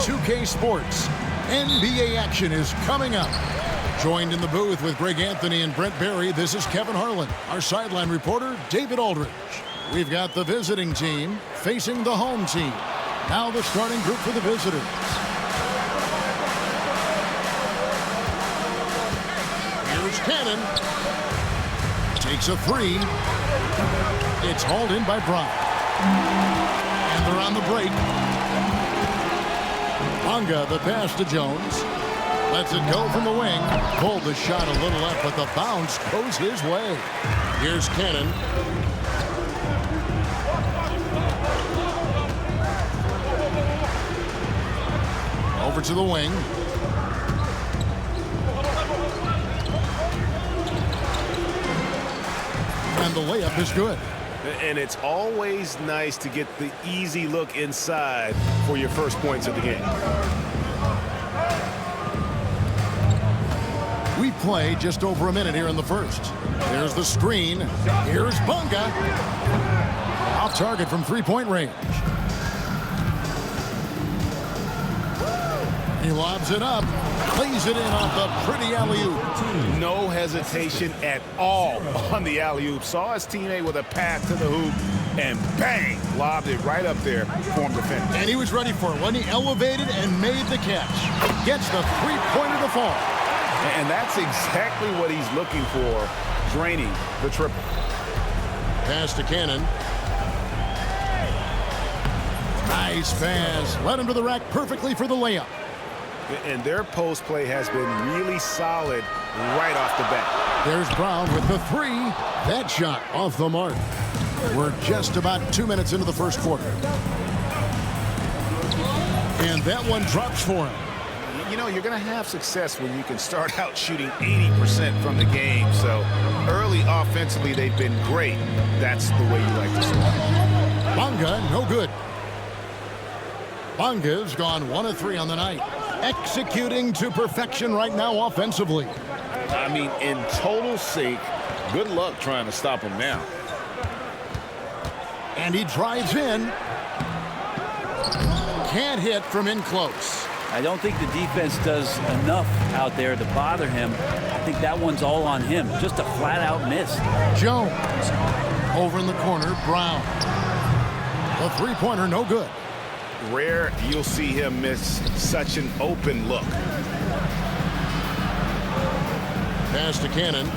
2K Sports. NBA action is coming up. Joined in the booth with Greg Anthony and Brent Barry, this is Kevin Harlan. Our sideline reporter, David Aldridge. We've got the visiting team facing the home team. Now the starting group for the visitors. Here's Cannon. Takes a three. It's hauled in by Brown. And they're on the break. Bonga, the pass to Jones. Lets it go from the wing. Pulled the shot a little left, but the bounce goes his way. Here's Cannon. Over to the wing. And the layup is good. And it's always nice to get the easy look inside for your first points of the game. We play just over a minute here in the first. There's the screen. Here's Bonga. Off target from three-point range. He lobs it up. Plays it in off the pretty alley-oop. No hesitation at all on the alley-oop. Saw his teammate with a pass to the hoop, and bang, lobbed it right up there for him to finish. And he was ready for it when he elevated and made the catch. Gets the three-pointer to fall. And that's exactly what he's looking for, draining the triple. Pass to Cannon. Nice pass. Led him to the rack perfectly for the layup. And their post play has been really solid right off the bat. There's Brown with the three. That shot off the mark. We're just about 2 minutes into the first quarter. And that one drops for him. You know, you're going to have success when you can start out shooting 80% from the game. So early offensively, they've been great. That's the way you like to score. Bonga, no good. Bonga's gone 1 of 3 on the night. Executing to perfection right now offensively. I mean, in total sync. Good luck trying to stop him now. And he drives in. Can't hit from in close. I don't think the defense does enough out there to bother him. I think that one's all on him. Just a flat-out miss. Jones. Over in the corner, Brown. The three-pointer, no good. Rare you'll see him miss such an open look. Pass to Cannon.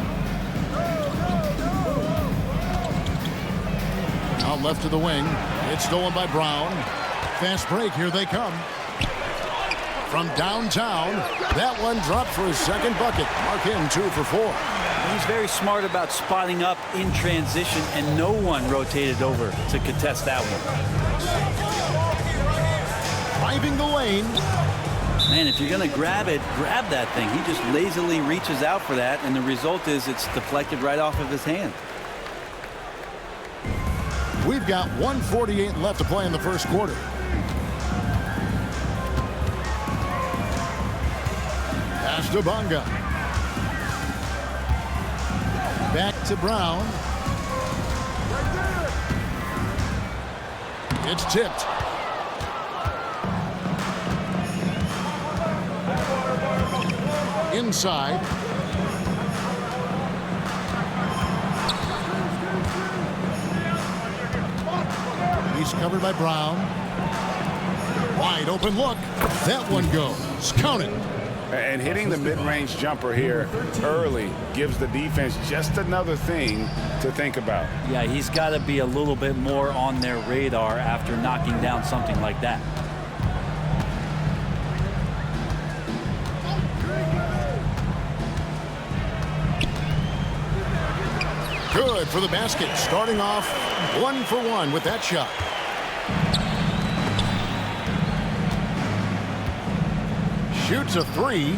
Out left to the wing. It's stolen by Brown. Fast break, here they come. From downtown, that one dropped for his second bucket. Mark him 2 for 4. He's very smart about spotting up in transition, and no one rotated over to contest that one. Driving the lane. Man, if you're going to grab it, grab that thing. He just lazily reaches out for that, and the result is it's deflected right off of his hand. We've got 1:48 left to play in the first quarter. Pass to Bonga. Back to Brown. It's tipped. Inside. He's covered by Brown. Wide open look. That one goes. Count it. And hitting the mid-range jumper here early gives the defense just another thing to think about. Yeah, he's got to be a little bit more on their radar after knocking down something like that. Good for the basket. Starting off 1 for 1 with that shot. Shoots a three.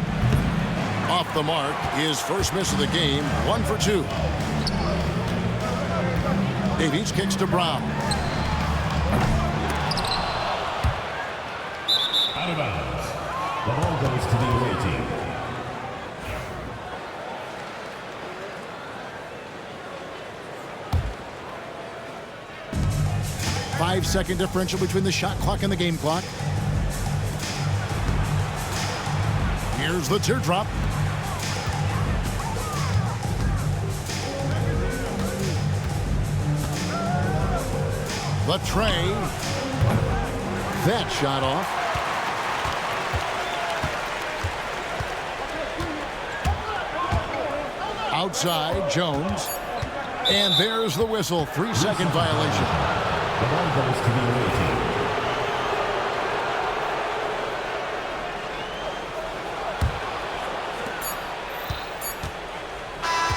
Off the mark. His first miss of the game. 1 for 2. Davies kicks to Brown. Out of bounds. The ball goes to the away team. Five-second differential between the shot clock and the game clock. Here's the teardrop. The tray. That shot off. Outside, Jones. And there's the whistle. 3-second violation. The ball goes to the away team.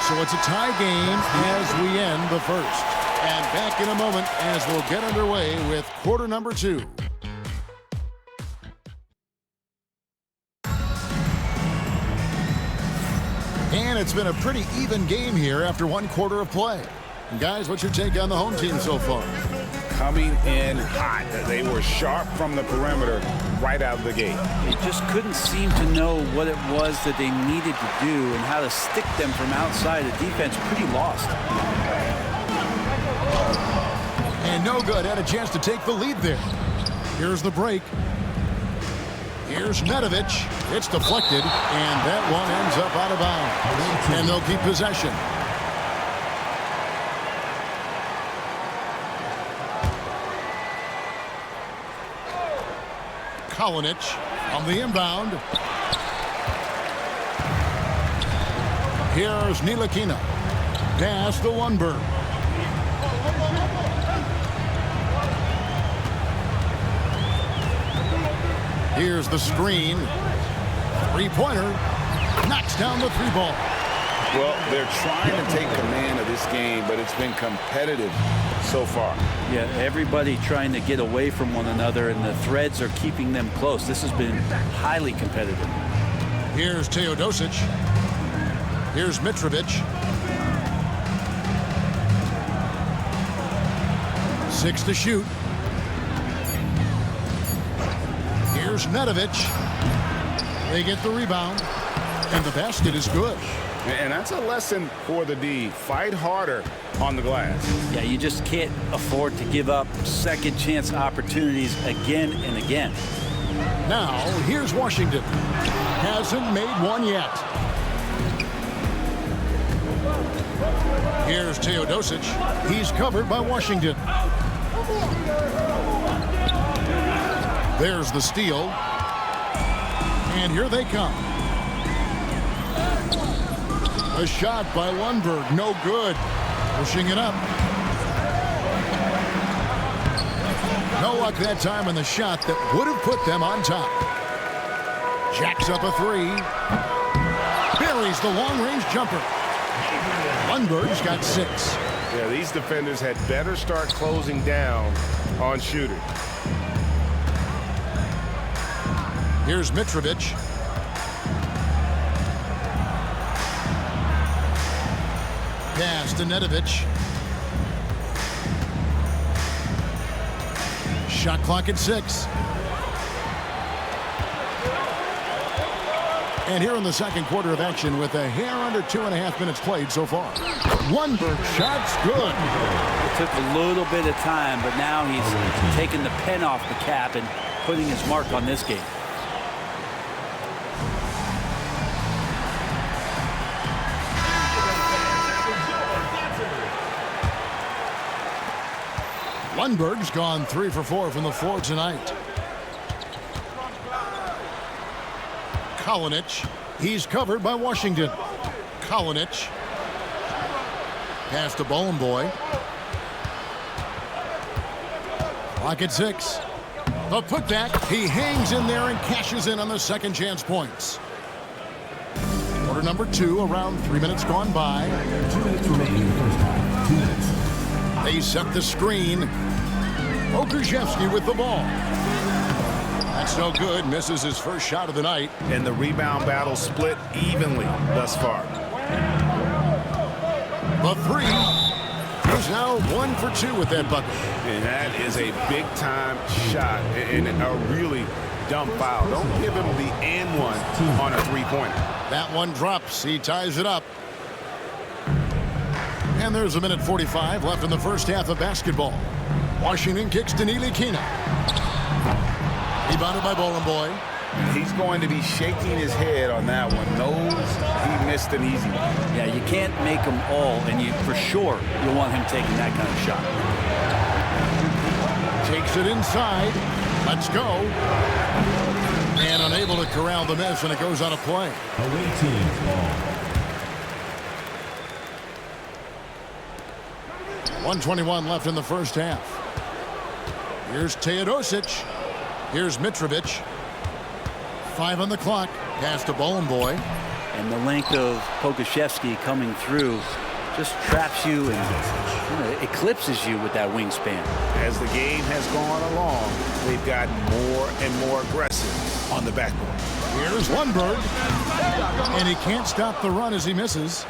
So it's a tie game as we end the first. And back in a moment as we'll get underway with quarter number 2. And it's been a pretty even game here after one quarter of play. And guys, what's your take on the home team so far? Coming in hot. They were sharp from the perimeter right out of the gate. They just couldn't seem to know what it was that they needed to do and how to stick them from outside. The defense pretty lost. And no good. Had a chance to take the lead there. Here's the break. Here's Nedovic. It's deflected, and that one ends up out of bounds. And they'll keep possession. Kalinic on the inbound. Here's Ntilikina. Pass to Lundberg. Here's the screen. Three-pointer. Knocks down the three ball. Well, they're trying to take command of this game, but it's been competitive so far. Yeah, everybody trying to get away from one another, and the threads are keeping them close. This has been highly competitive. Here's Teodosic. Here's Mitrovic. 6 to shoot. Here's Nedovic. They get the rebound, and the basket is good. And that's a lesson for the D. Fight harder on the glass. Yeah, you just can't afford to give up second chance opportunities again and again. Now, here's Washington. Hasn't made one yet. Here's Teodosic. He's covered by Washington. There's the steal. And here they come. A shot by Lundberg. No good. Pushing it up. No luck that time on the shot that would have put them on top. Jacks up a three. Buries the long-range jumper. Lundberg's got 6. Yeah, these defenders had better start closing down on shooters. Here's Mitrovic. Pass to Nedovic. Shot clock at 6. And here in the second quarter of action with a hair under 2.5 minutes played so far. Lundberg shot's good. It took a little bit of time, but now he's taking the pen off the cap and putting his mark on this game. Lundberg's gone 3 for 4 from the floor tonight. Kalinic. He's covered by Washington. Kalinic. Pass to Bowling Boy. Clock at 6. The putback. He hangs in there and cashes in on the second chance points. Quarter number 2, around 3 minutes gone by. 2 minutes remaining in the first half. 2 minutes. They set the screen. Okrzewski with the ball. That's no good. Misses his first shot of the night. And the rebound battle split evenly thus far. The three. He's now 1 for 2 with that bucket. And that is a big-time shot and a really dumb foul. Don't give him the and one on a three-pointer. That one drops. He ties it up. And there's 1:45 left in the first half of basketball. Washington kicks to Ntilikina. Rebounded by Bowling Boy. He's going to be shaking his head on that one. Knows he missed an easy one. Yeah, you can't make them all, and you for sure you'll want him taking that kind of shot. Takes it inside. Let's go. And unable to corral the miss, and it goes on a play. Away team ball. 1:21 left in the first half. Here's Teodosic. Here's Mitrovic. 5 on the clock. Pass to Bowling Boy. And the length of Pokusevski coming through just traps you and eclipses you with that wingspan. As the game has gone along, they've gotten more and more aggressive on the backboard. Here's Lundberg. And he can't stop the run as he misses.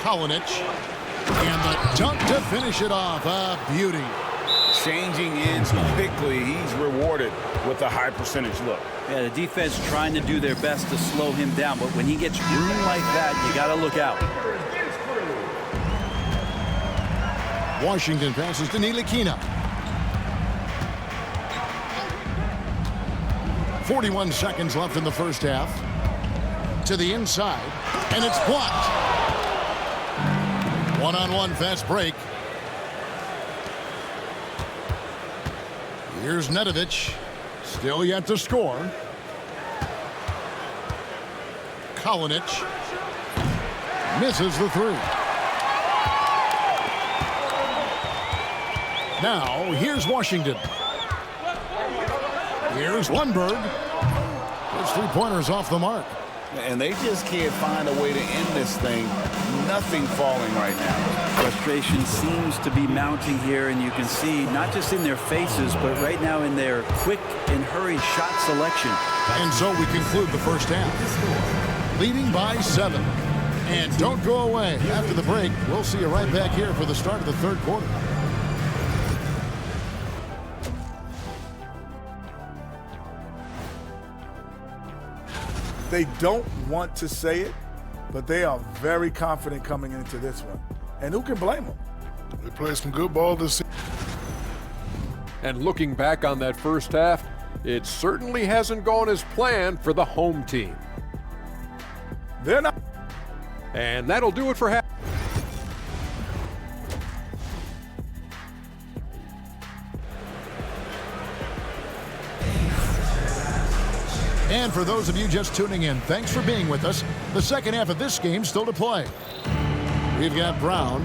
Kalinic. And the dunk to finish it off. A beauty. Changing ends quickly. He's rewarded with a high percentage look. Yeah, the defense trying to do their best to slow him down, but when he gets room like that, you got to look out. Washington passes to Ntilikina. 41 seconds left in the first half. To the inside, and it's blocked. One-on-one fast break. Here's Nedovic. Still yet to score. Kalinic misses the three. Now, here's Washington. Here's Lundberg. His three-pointers off the mark. And they just can't find a way to end this thing. Nothing falling right now. Frustration seems to be mounting here, and you can see not just in their faces, but right now in their quick and hurried shot selection. And so we conclude the first half. Leading by 7. And don't go away. After the break, we'll see you right back here for the start of the third quarter. They don't want to say it, but they are very confident coming into this one. And who can blame them? They played some good ball this season. And looking back on that first half, it certainly hasn't gone as planned for the home team. They're not. And that'll do it for half. And for those of you just tuning in, thanks for being with us. The second half of this game still to play. We've got Brown,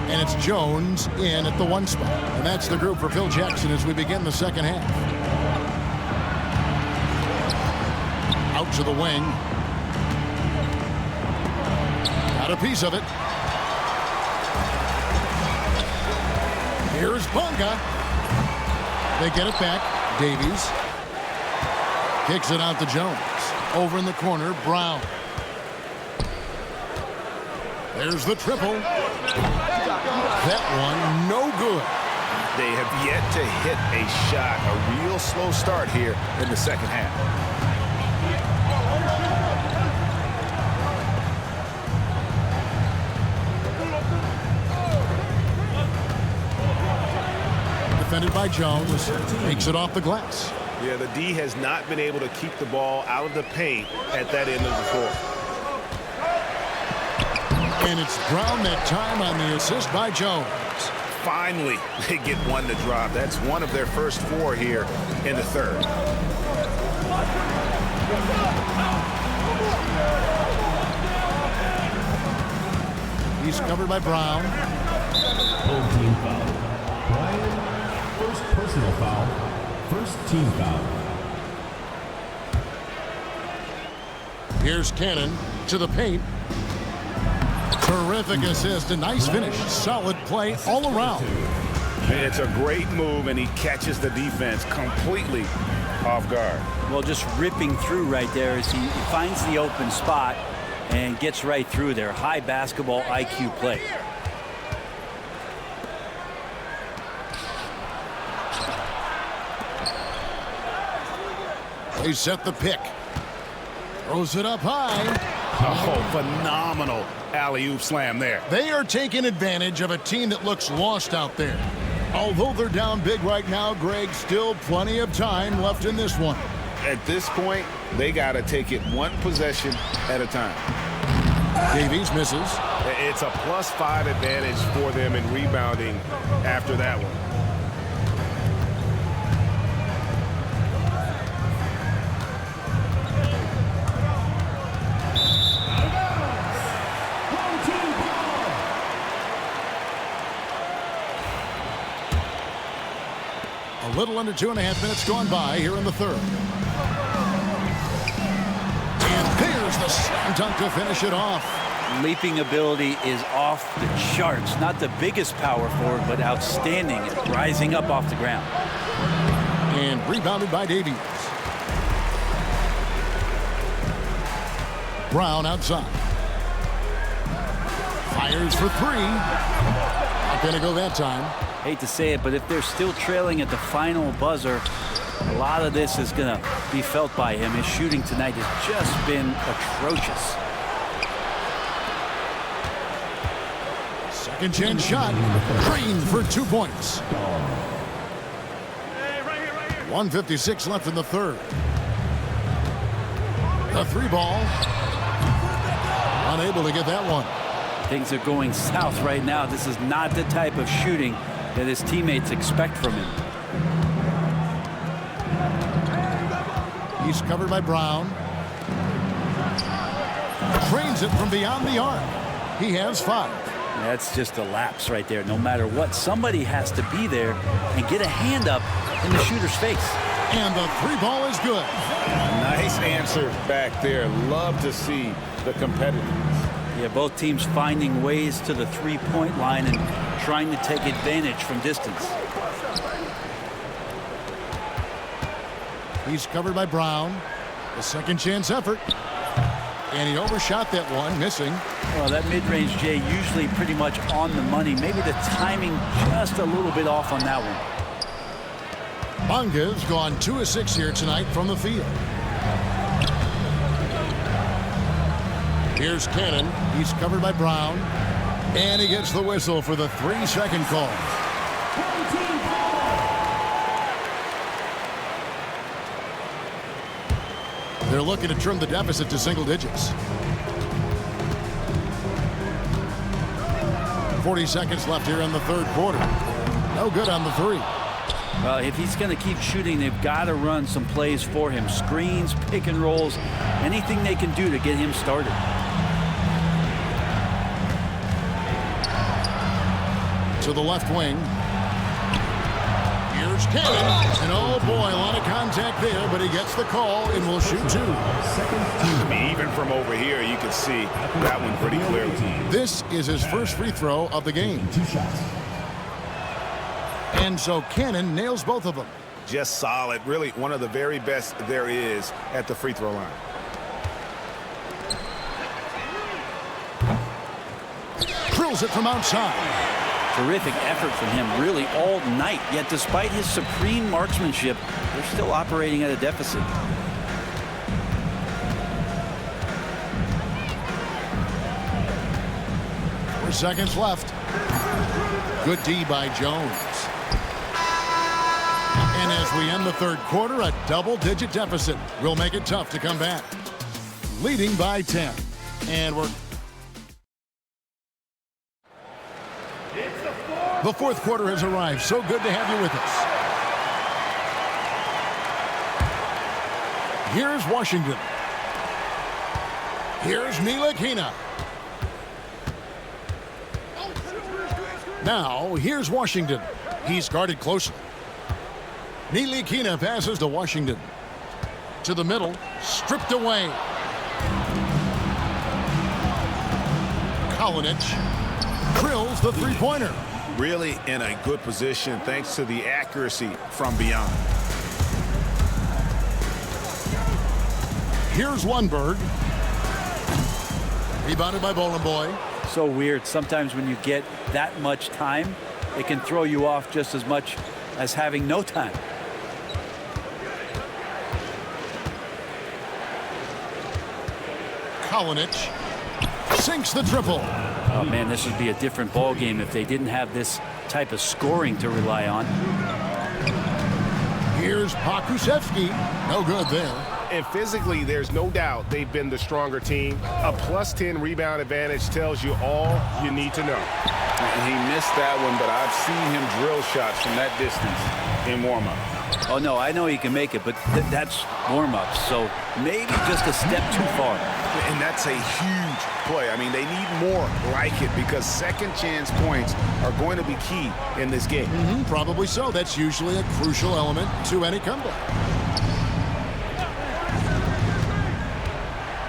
and it's Jones in at the 1 spot. And that's the group for Phil Jackson as we begin the second half. Out to the wing. Got a piece of it. Here's Bonga. They get it back. Davies. Kicks it out to Jones. Over in the corner, Brown. There's the triple. That one, no good. They have yet to hit a shot. A real slow start here in the second half. Defended by Jones. Takes it off the glass. Yeah, the D has not been able to keep the ball out of the paint at that end of the floor. And it's Brown that time on the assist by Jones. Finally, they get one to drop. That's one of their first 4 here in the third. He's covered by Brown. Home team foul. Brian, first personal foul. First team foul. Here's Cannon to the paint. Terrific assist, a nice finish. Solid play all around. It's a great move, and he catches the defense completely off guard. Well, just ripping through right there as he finds the open spot and gets right through there. High basketball IQ play. They set the pick. Throws it up high. Oh, phenomenal alley-oop slam there. They are taking advantage of a team that looks lost out there. Although they're down big right now, Greg, still plenty of time left in this one. At this point, they got to take it one possession at a time. Davies misses. It's a +5 advantage for them in rebounding after that one. A little under 2.5 minutes gone by here in the third. And there's the slam dunk to finish it off. Leaping ability is off the charts. Not the biggest power forward, but outstanding at rising up off the ground. And rebounded by Davies. Brown outside. Fires for three. Not going to go that time. Hate to say it, but if they're still trailing at the final buzzer, a lot of this is going to be felt by him. His shooting tonight has just been atrocious. Second chance shot. Green for 2 points. 1:56 left in the third. The three ball. Unable to get that one. Things are going south right now. This is not the type of shooting that his teammates expect from him. He's covered by Brown. Trains it from beyond the arc. He has 5. That's just a lapse right there. No matter what, somebody has to be there and get a hand up in the shooter's face. And the three ball is good. Nice answer back there. Love to see the competitiveness. Yeah, both teams finding ways to the three-point line and trying to take advantage from distance. He's covered by Brown. The second chance effort. And he overshot that one, missing. Well, that mid-range, Jay, usually pretty much on the money. Maybe the timing just a little bit off on that one. Bonga's gone 2 of 6 here tonight from the field. Here's Cannon. He's covered by Brown. And he gets the whistle for the 3-second call. They're looking to trim the deficit to single digits. 40 seconds left here in the third quarter. No good on the three. Well, if he's going to keep shooting, they've got to run some plays for him. Screens, pick and rolls, anything they can do to get him started. To the left wing. Here's Cannon. And oh boy, a lot of contact there, but he gets the call and will shoot 2. I mean, even from over here, you can see that one pretty clearly. This is his first free throw of the game. 2 shots. And so Cannon nails both of them. Just solid. Really one of the very best there is at the free throw line. Drills it from outside. Terrific effort from him really all night. Yet despite his supreme marksmanship, they're still operating at a deficit. Four seconds left. Good D by Jones. And as we end the third quarter, a double-digit deficit will make it tough to come back. Leading by 10. And we're... The fourth quarter has arrived. So good to have you with us. Here's Washington. Here's Ntilikina. Now, here's Washington. He's guarded closely. Ntilikina passes to Washington. To the middle, stripped away. Kalinic drills the three-pointer. Really in a good position thanks to the accuracy from beyond. Here's Lundberg. Rebounded by Bolenboy. So weird. Sometimes when you get that much time, it can throw you off just as much as having no time. Kalinic sinks the triple. Oh man, this would be a different ball game if they didn't have this type of scoring to rely on. Here's Pakusevsky. No good there. And physically, there's no doubt they've been the stronger team. A +10 rebound advantage tells you all you need to know. He missed that one, but I've seen him drill shots from that distance in warm-up. Oh, no, I know he can make it, but that's warm-up, so maybe just a step too far. And that's a huge play. I mean, they need more like it because second chance points are going to be key in this game. Probably so. That's usually a crucial element to any comeback.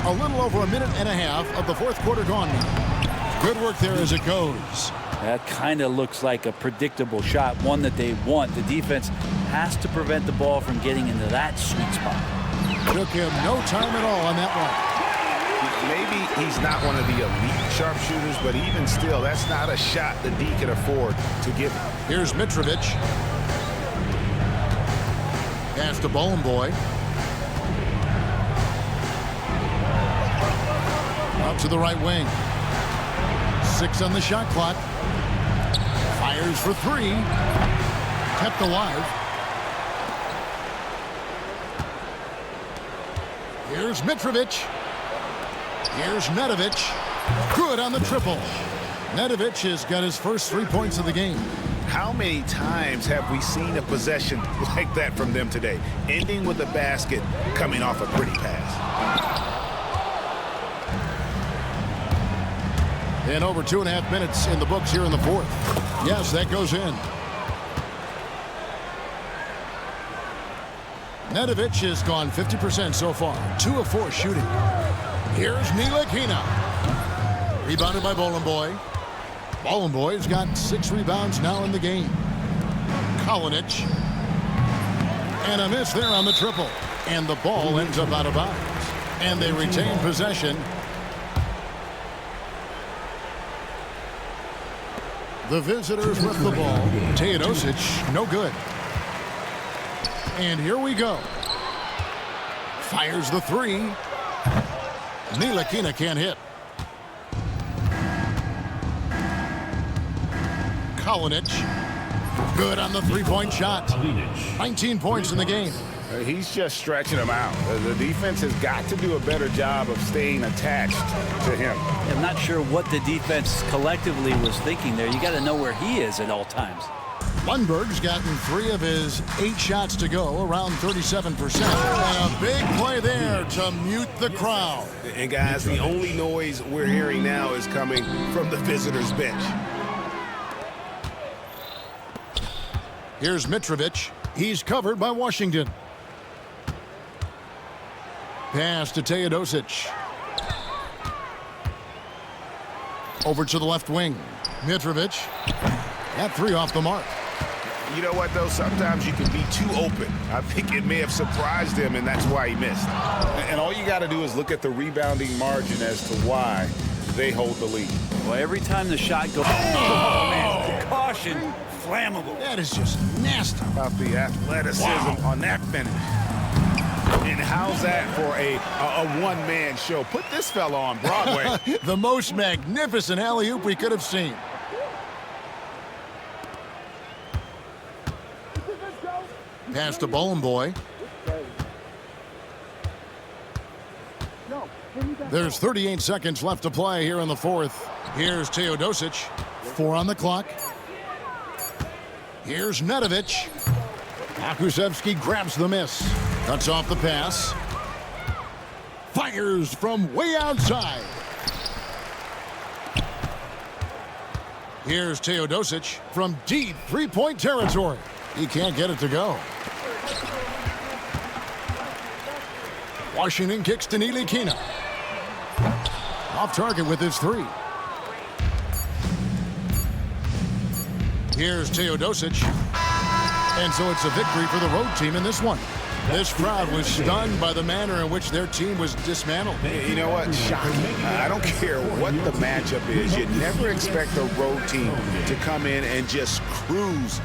A little over a minute and a half of the fourth quarter gone now. Good work there as it goes. That kind of looks like a predictable shot, one that they want. The defense has to prevent the ball from getting into that sweet spot. Took him no time at all on that one. Maybe he's not one of the elite sharpshooters, but even still, that's not a shot the D can afford to give him. Here's Mitrovic. Pass to Bolenboy. Up to the right wing. 6 on the shot clock. Fires for 3. Kept alive. Here's Mitrovic. Here's Nedovic. Good on the triple. Nedovic has got his first 3 points of the game. How many times have we seen a possession like that from them today? Ending with a basket, coming off a pretty pass. And over 2.5 minutes in the books here in the fourth. Yes, that goes in. Nedovic has gone 50% so far. 2 of 4 shooting. Here's Ntilikina. Rebounded by Bolenboy. Bolenboy's got 6 rebounds now in the game. Kalinic. And a miss there on the triple. And the ball ends up out of bounds. And they retain possession. The visitors with the ball. Teodosic, no good. And here we go. Fires the 3. Ntilikina can't hit. Kalinic. Good on the 3-point shot. 19 points in the game. He's just stretching them out. The defense has got to do a better job of staying attached to him. I'm not sure what the defense collectively was thinking there. You got to know where he is at all times. Lundberg's gotten 3 of his 8 shots to go, around 37%. And a big play there to mute the crowd. And guys, the only noise we're hearing now is coming from the visitors' bench. Here's Mitrovic. He's covered by Washington. Pass to Teodosic. Over to the left wing. Mitrovic. That 3 off the mark. You know what, though? Sometimes you can be too open. I think it may have surprised him, and that's why he missed. And all you got to do is look at the rebounding margin as to why they hold the lead. Well, every time the shot goes... Oh, man. Caution. Flammable. That is just nasty. About the athleticism on that finish. And how's that for a one-man show? Put this fella on Broadway. The most magnificent alley-oop we could have seen. Pass to Bolenboy. There's 38 seconds left to play here in the fourth. Here's Teodosic. 4 on the clock. Here's Nedovic. Pakusevsky grabs the miss. Cuts off the pass. Fires from way outside. Here's Teodosic from deep 3-point territory. He can't get it to go. Washington kicks to Ntilikina. Off target with his 3. Here's Teodosic. And so it's a victory for the road team in this one. This crowd was stunned by the manner in which their team was dismantled. You know what? Shocking. I don't care what the matchup is. You never expect a road team to come in and just cruise